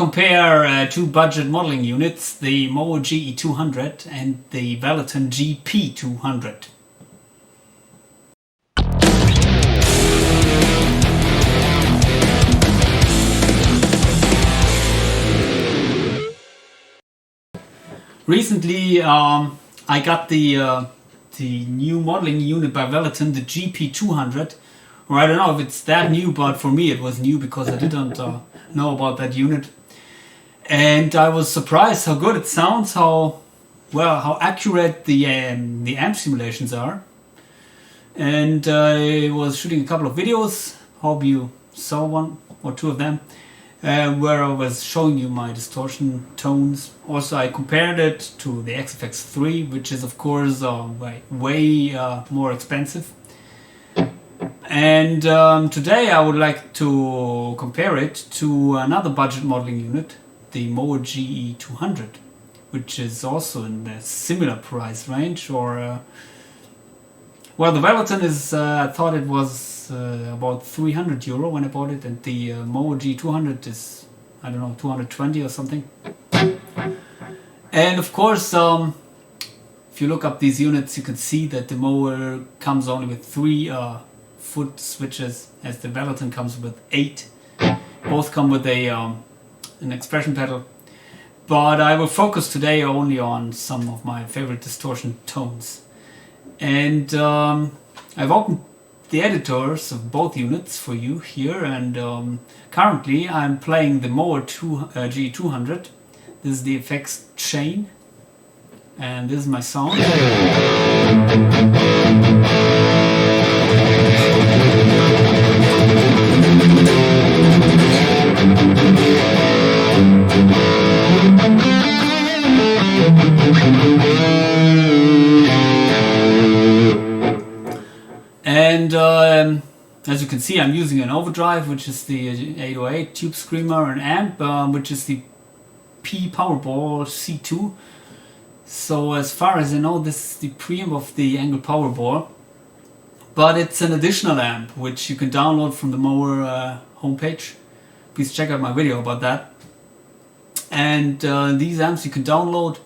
compare two budget modeling units, the Mooer GE200 and the Valeton GP200. Recently I got the new modeling unit by Valeton, the GP200. Or I don't know if it's that new, but for me it was new because I didn't know about that unit. And I was surprised how good it sounds, how accurate the amp simulations are. And I was shooting a couple of videos, hope you saw one or two of them, where I was showing you my distortion tones. Also I compared it to the XFX3, which is of course way more expensive. And today I would like to compare it to another budget modeling unit, the Mooer GE200, which is also in a similar price range. Or well, the Valeton is I thought it was about €300 when I bought it, and the Mooer GE200 is, I don't know, 220 or something. And of course, if you look up these units, you can see that the Mooer comes only with 3 foot switches, as the Valeton comes with 8. Both come with an expression pedal, but I will focus today only on some of my favorite distortion tones. And I've opened the editors of both units for you here, and currently I'm playing the Mooer GE200. This is the effects chain, and this is my sound. And as you can see, I'm using an overdrive, which is the 808 tube screamer, an amp, which is the P Powerball C2. So as far as I know, this is the preamp of the Angle Powerball, but it's an additional amp which you can download from the Mooer homepage. Please check out my video about that. And these amps you can download.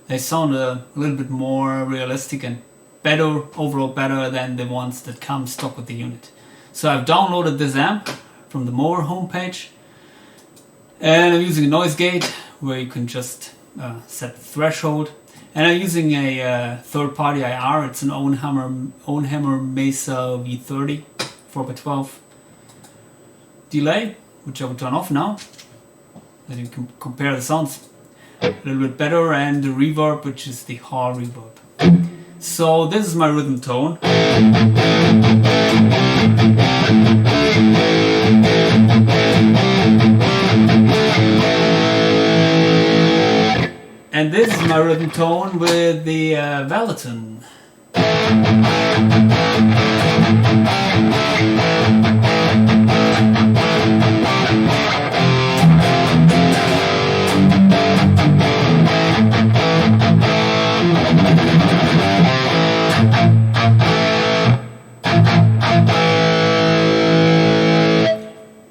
They sound a little bit more realistic and better, overall better than the ones that come stock with the unit. So I've downloaded this amp from the Mooer homepage, and I'm using a noise gate where you can just set the threshold. And I'm using a third-party IR. It's an own hammer Mesa V30 4x12 delay, which I will turn off now. Then you can compare the sounds a little bit better, and the reverb, which is the hall reverb. So this is my rhythm tone. And this is my rhythm tone with the Valeton.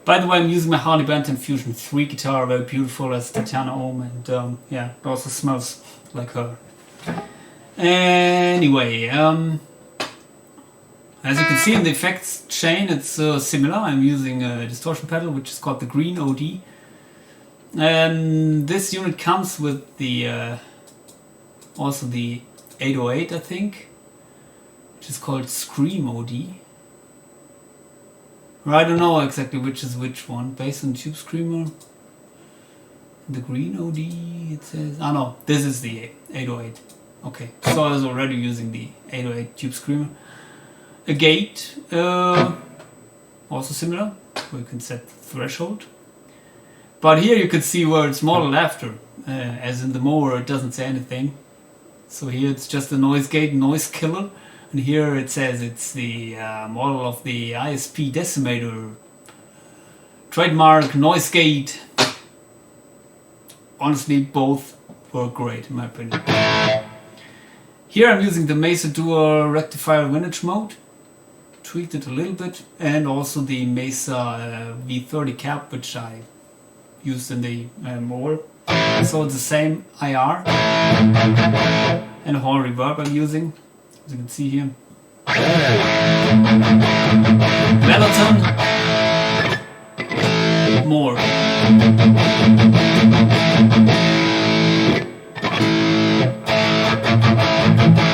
By the way, I'm using my Harley Benton Fusion 3 guitar, very beautiful as Tatiana Ohm, and yeah, it also smells like her. Anyway, as you can see in the effects chain, it's similar. I'm using a distortion pedal, which is called the Green OD. And this unit comes with the also the 808, I think, which is called Scream OD. I don't know exactly which is which one. Based on Tube Screamer, the Green OD, it says. Ah no, this is the 808. Okay, so I was already using the 808 Tube Screamer. A gate, also similar, where you can set the threshold. But here you can see where it's modeled after. As in the Mooer, it doesn't say anything. So here it's just a noise gate, noise killer. And here it says it's the model of the ISP decimator, trademark noise gate. Honestly, both were great in my opinion. Here I'm using the Mesa Dual Rectifier vintage mode, tweaked it a little bit, and also the Mesa V30 cap, which I used in the mower. So it's the same IR and Hall reverb I'm using, as you can see here. Valeton, Mooer.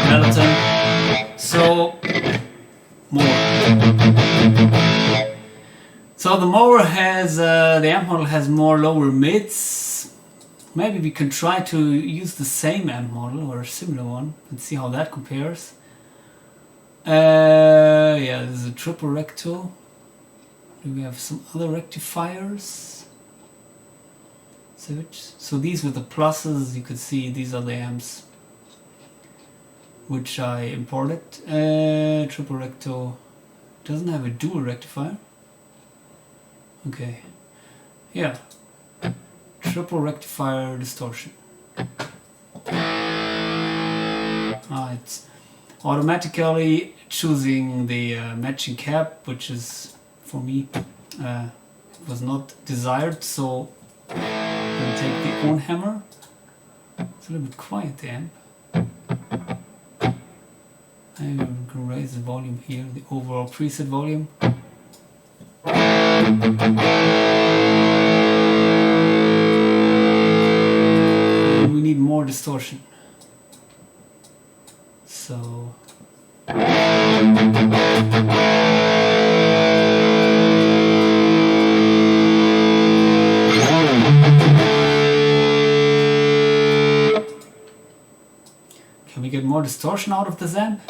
Valeton, so Mooer. So the mower has, the amp model has more lower mids. Maybe we can try to use the same amp model or a similar one and see how that compares. Yeah, this is a triple recto. Do we have some other rectifiers? So these with the pluses, you could see these are the amps which I imported. Triple recto doesn't have a dual rectifier. Okay, yeah, triple rectifier distortion. It's automatically choosing the matching cap, which is for me was not desired, so I'm going to take the own hammer. It's a little bit quiet, the amp. I'm going to raise the volume here, the overall preset volume. And we need more distortion. So can we get more distortion out of this amp?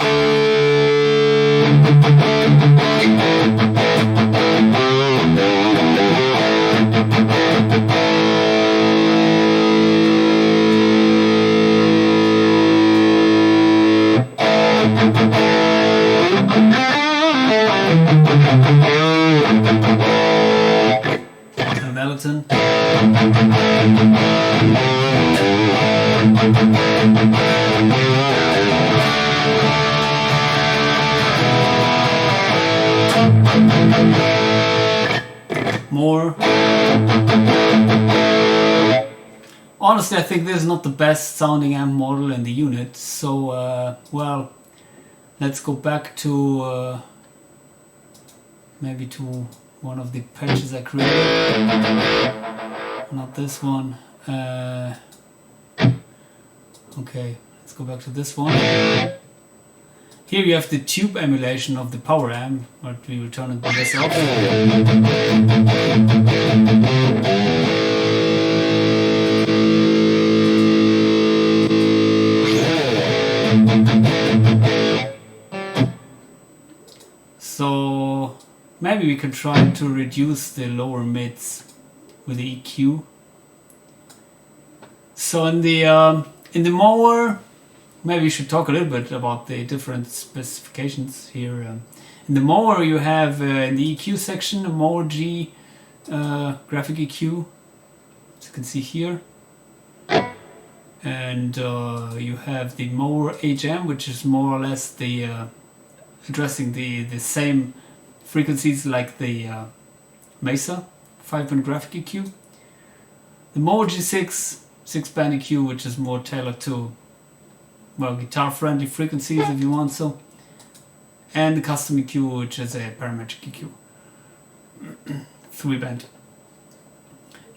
Valeton. More. Honestly, I think this is not the best sounding amp model in the unit, so well, let's go back to maybe to one of the patches I created. Not this one. Okay, let's go back to this one. Here you have the tube emulation of the power amp, but we will turn it to this off. So maybe we can try to reduce the lower mids with the EQ. So in the mower, maybe we should talk a little bit about the different specifications here. In the mower you have in the EQ section a Mooer GE graphic EQ, as you can see here. And you have the Mooer HM, which is more or less the addressing the same frequencies like the Mesa 5-band graphic EQ. The Mooer G6 6-band EQ, which is more tailored to, well, guitar-friendly frequencies if you want so. And the custom EQ, which is a parametric EQ. 3-band.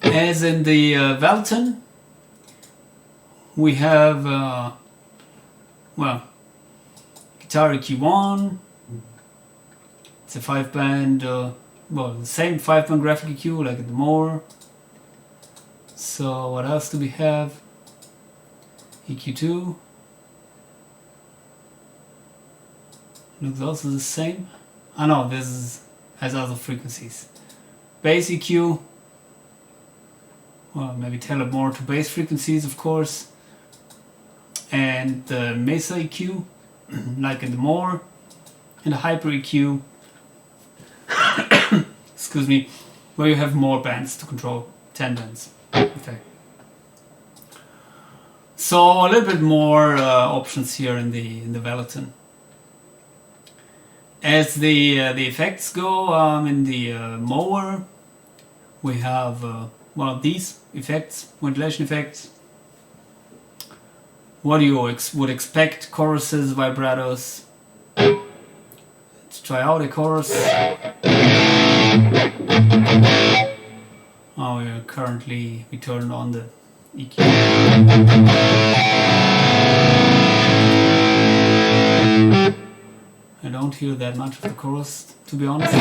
As in the Valeton, we have, well, guitar EQ1. It's a 5-band, well, the same 5-band graphic EQ like in the Mooer. So what else do we have? EQ2. Looks also the same. Oh no, this has other frequencies. Bass EQ. Well, maybe tailored more to bass frequencies, of course. And the Mesa EQ, like in the Mooer. And the Hyper EQ. Excuse me, where you have more bands to control, 10 bands. Okay. So a little bit more options here in the Valeton. As the effects go, in the Mooer, we have well, these effects, modulation effects. What do you would expect? Choruses, vibratos. Let's try out a chorus. Oh, we turned on the EQ. I don't hear that much of the chorus, to be honest.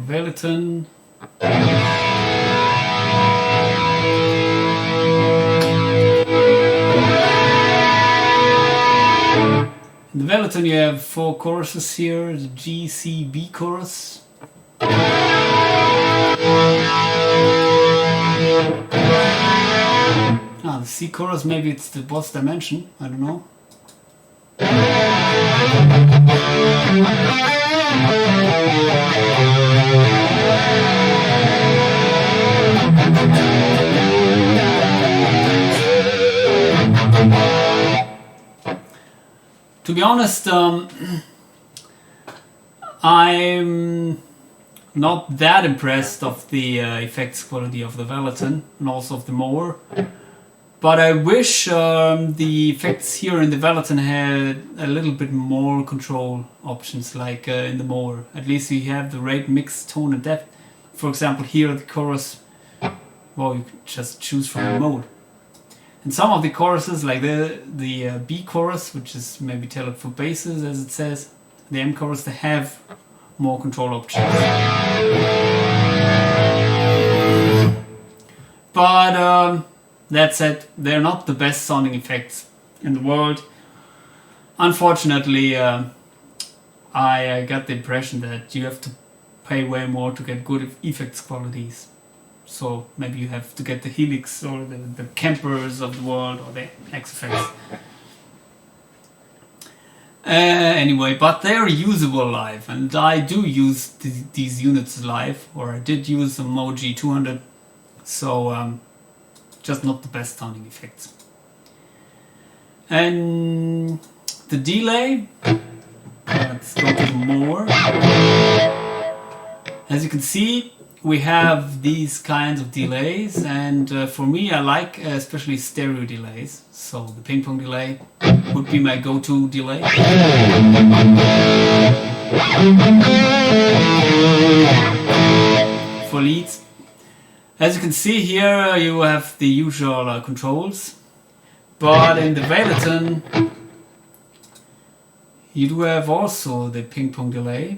Valeton. In the Valeton you have 4 choruses here, the G, C, B chorus. Ah, the C chorus, maybe it's the boss dimension, I don't know. To be honest, I'm not that impressed of the effects quality of the Valeton and also of the Mooer. But I wish the effects here in the Valeton had a little bit more control options like in the Mooer. At least you have the rate, mix, tone and depth. For example, here the chorus, well, you can just choose from the mode. And some of the choruses, like the B chorus, which is maybe tailored for basses as it says, the M chorus, they have more control options. But that said, they're not the best sounding effects in the world. Unfortunately, I got the impression that you have to pay way more to get good effects qualities. So maybe you have to get the Helix or the Kempers of the world or the X-Effects. Anyway, but they're usable live, and I do use these units live, or I did use the Mooer GE200, so just not the best sounding effects. And the delay, let's go to Mooer. As you can see, we have these kinds of delays, and for me I like especially stereo delays. So the ping pong delay would be my go-to delay. For leads. As you can see here, you have the usual controls, but in the Valeton you do have also the ping pong delay.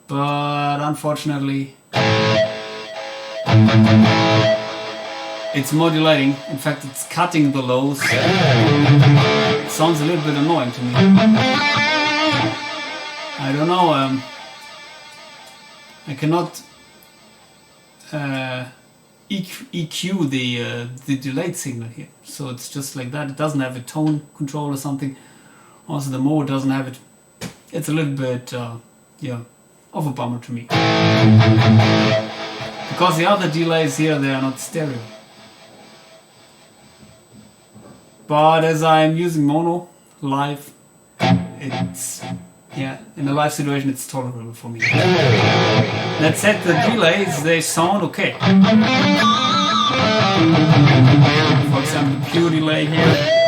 But unfortunately, it's modulating. In fact, it's cutting the lows. It sounds a little bit annoying to me. I don't know. I cannot EQ the delayed signal here. So it's just like that. It doesn't have a tone control or something. Also, the Mooer doesn't have it. It's a little bit, yeah, of a bummer to me. Because the other delays here, they are not stereo. But as I'm using mono live, it's, yeah, in a live situation it's tolerable for me. That said, the delays, they sound okay. For example, pure delay here.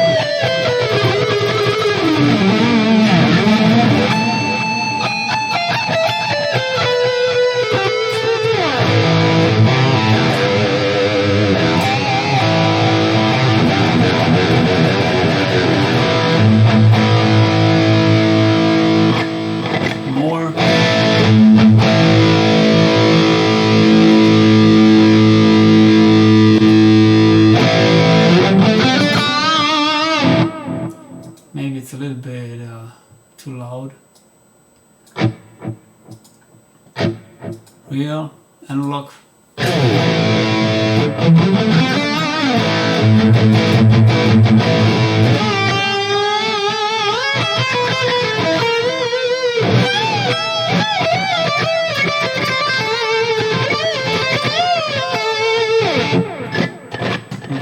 real, analog.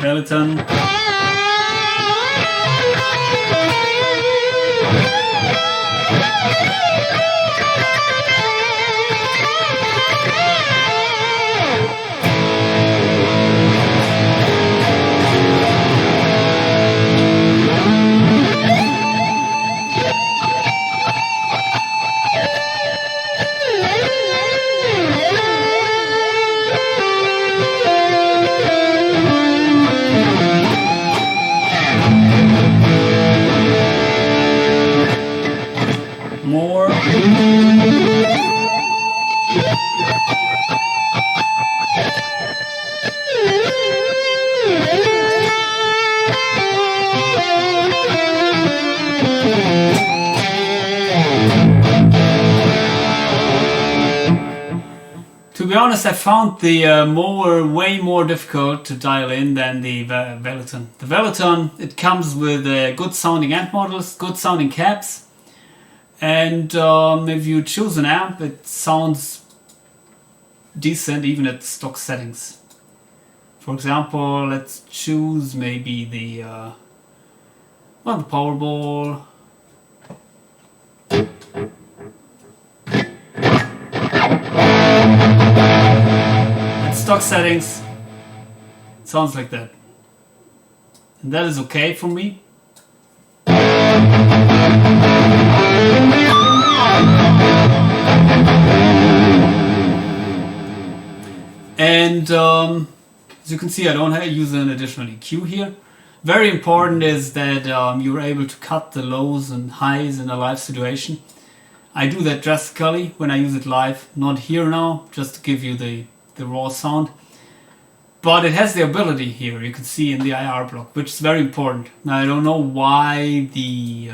Valeton. Mooer. To be honest, I found the Mooer way more difficult to dial in than the Valeton. The Valeton, it comes with good sounding amp models, good sounding cabs, and if you choose an amp, it sounds decent even at stock settings. For example, let's choose maybe the Powerball. At stock settings, it sounds like that, and that is okay for me. And as you can see, I don't use an additional EQ here. Very important is that you're able to cut the lows and highs in a live situation. I do that drastically when I use it live, not here now, just to give you the raw sound. But it has the ability here, you can see in the IR block, which is very important. Now I don't know why the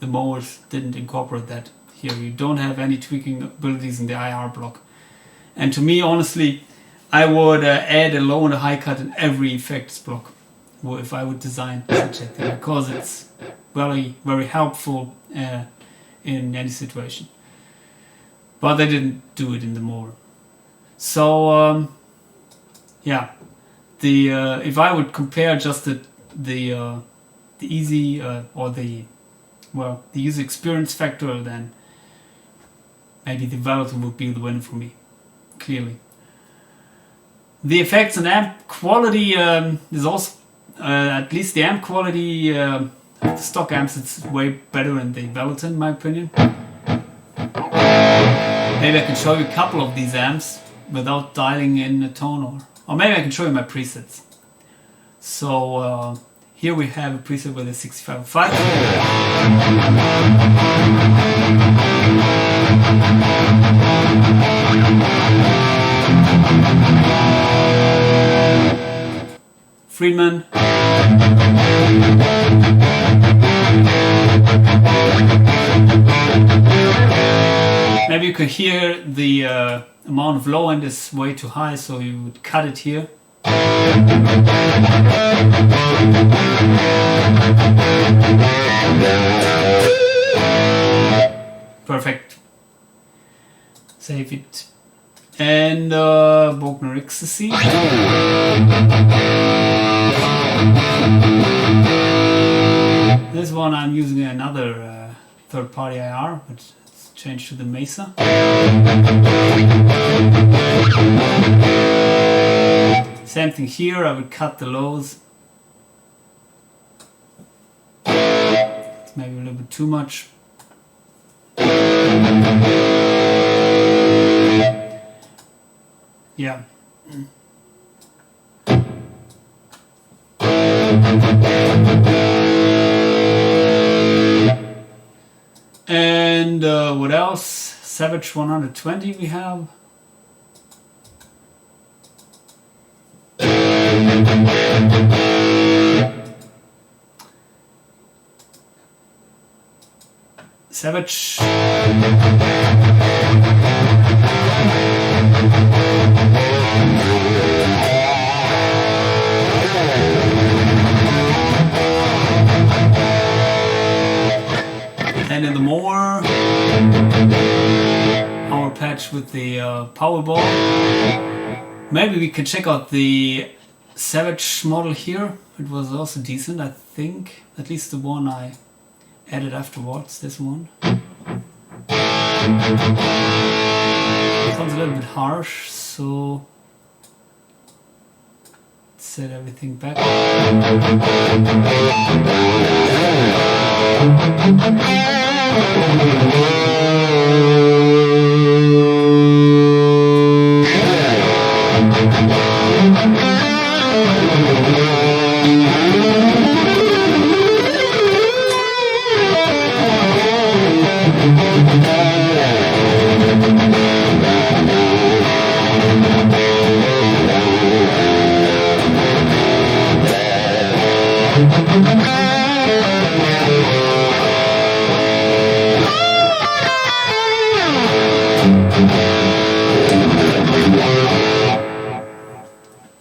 Moers didn't incorporate that here. You don't have any tweaking abilities in the IR block. And to me, honestly, I would add a low and a high cut in every effects block if I would design such a thing, because it's very, very helpful in any situation. But they didn't do it in the Mooer. So yeah, if I would compare just the easy or the user experience factor, then maybe the Valeton would be the winner for me, clearly. The effects and amp quality is also, at least the amp quality of the stock amps, it's way better in the Valeton, in my opinion. Maybe I can show you a couple of these amps without dialing in a tone, or maybe I can show you my presets. So here we have a preset with a 6505. Friedman. Maybe you could hear the amount of low end is way too high, so you would cut it here. Perfect. Save it. And Bogner Ecstasy. This one I'm using another third-party IR, but it's changed to the Mesa. Same thing here, I would cut the lows. It's maybe a little bit too much. Yeah. And what else? Savage 120 we have. Savage. much with the Powerball. Maybe we could check out the Savage model here. It was also decent, I think. At least the one I added afterwards, this one. Sounds a little bit harsh, so set everything back.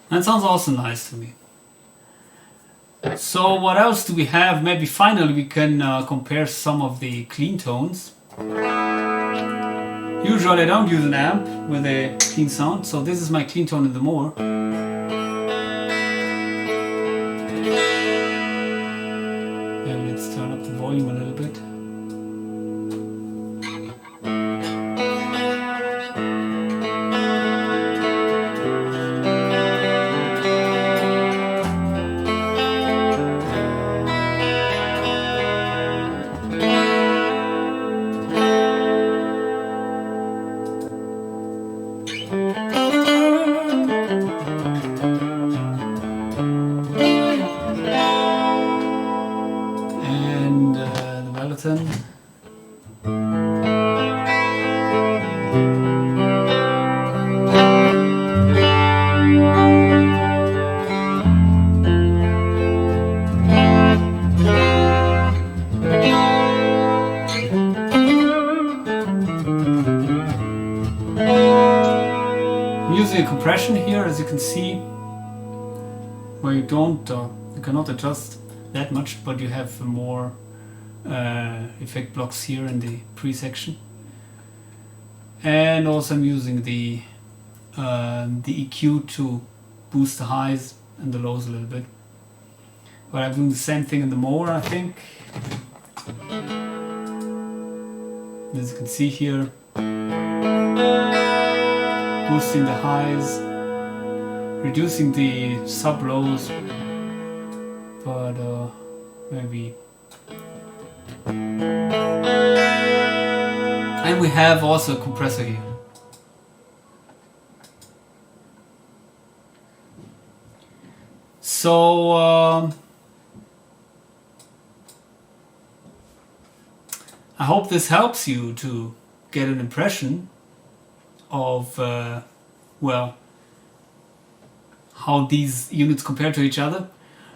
That sounds also nice to me. So what else do we have? Maybe finally we can compare some of the clean tones. Usually I don't use an amp with a clean sound, so this is my clean tone in the Mooer. And let's turn up the volume a little bit. The Valeton. I'm using a compression here, as you can see, where you cannot adjust that much, but you have more effect blocks here in the pre-section. And also I'm using the EQ to boost the highs and the lows a little bit. But I'm doing the same thing in the Mooer, I think. As you can see here, boosting the highs, reducing the sub-lows, but maybe. And we have also a compressor here. So I hope this helps you to get an impression of well, how these units compare to each other.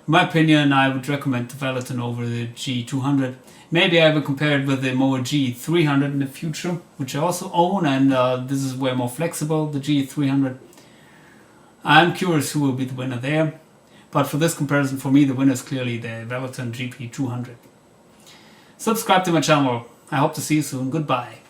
In my opinion, I would recommend the Valeton over the GE200. Maybe I will compare it with the Mooer GE300 in the future, which I also own, and this is way more flexible, the GE300. I'm curious who will be the winner there, but for this comparison, for me, the winner is clearly the Valeton GP200. Subscribe to my channel. I hope to see you soon. Goodbye.